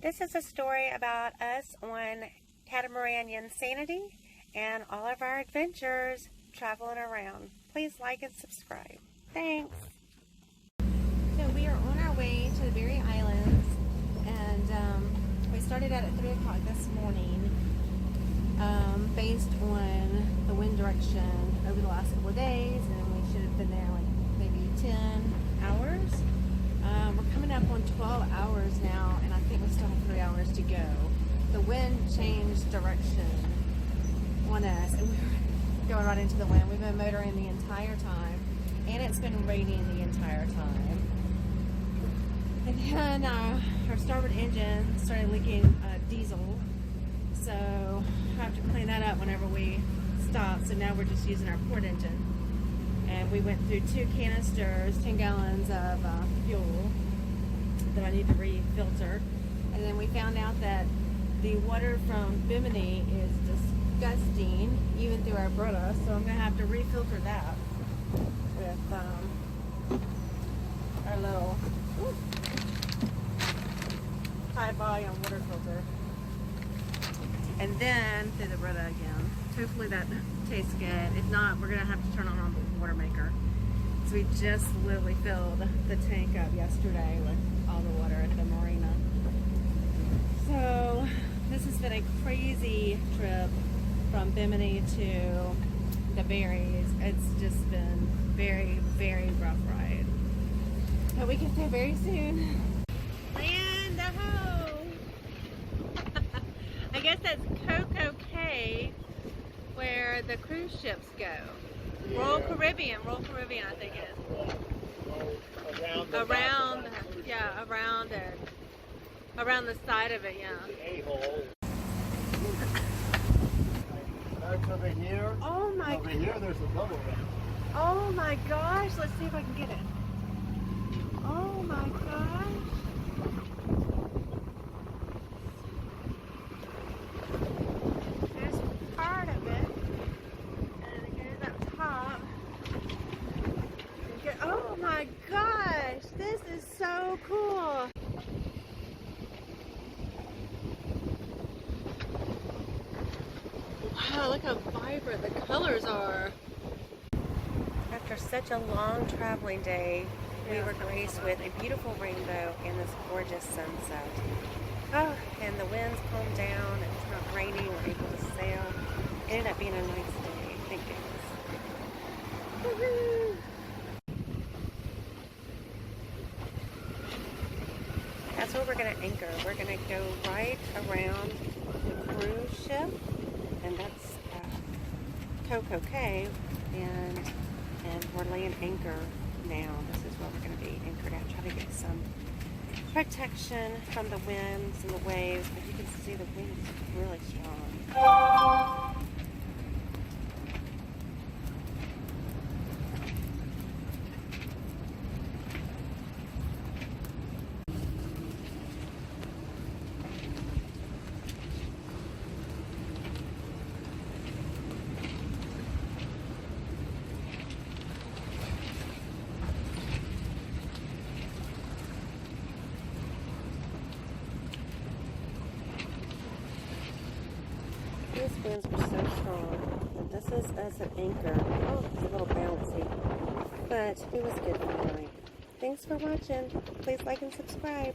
This is a story about us on Catamaran Insanity and all of our adventures traveling around. Please like and subscribe. Thanks. So we are on our way to the Berry Islands, and we started out at 3 o'clock this morning based on the wind direction over the last couple of days, and we should have been there like maybe 10 hours. We're coming up on 12 hours now, and I think we still have 3 hours to go. The wind changed direction on us, and we were going right into the wind. We've been motoring the entire time, and it's been raining the entire time. And then our starboard engine started leaking diesel, so I have to clean that up whenever we stop. So now we're just using our port engine. And we went through 2 canisters, 10 gallons of fuel that I need to refilter. And then we found out that the water from Bimini is disgusting, even through our Brita. So I'm going to have to refilter that with our little high volume water filter. And then through the Brita again. Hopefully that tastes good. If not, we're going to have to turn on our water maker. So we just literally filled the tank up yesterday with all the water at the marina. So this has been a crazy trip from Bimini to the Berries. It's just been very, very rough ride. But we get there very soon. Land ho! I guess that's Coco Cay, where the cruise ships go. Yeah. Royal Caribbean, I think it is. Around the side of it, yeah. The A-hole. That's over here. Oh my! Over here, there's a double ramp. Oh my gosh! Let's see if I can get it. Oh my gosh! There's part of it, and it goes up top. Oh my gosh! This is so cool! Wow, look how vibrant the colors are. After such a long traveling day, we were graced with a beautiful rainbow and this gorgeous sunset. Oh, and the winds calmed down, it's not raining, we're able to sail. It ended up being a nice day, thank goodness. Woohoo! That's where we're going to anchor. We're going to go right around the cruise ship, and that's Coco Cay, and we're laying anchor now. This is where we're going to be anchored at. Try to get some protection from the winds and the waves, but you can see the wind is really strong. These winds were so strong, and this is as an anchor. Oh, it's a little bouncy, but it was good for the night. Thanks for watching. Please like and subscribe.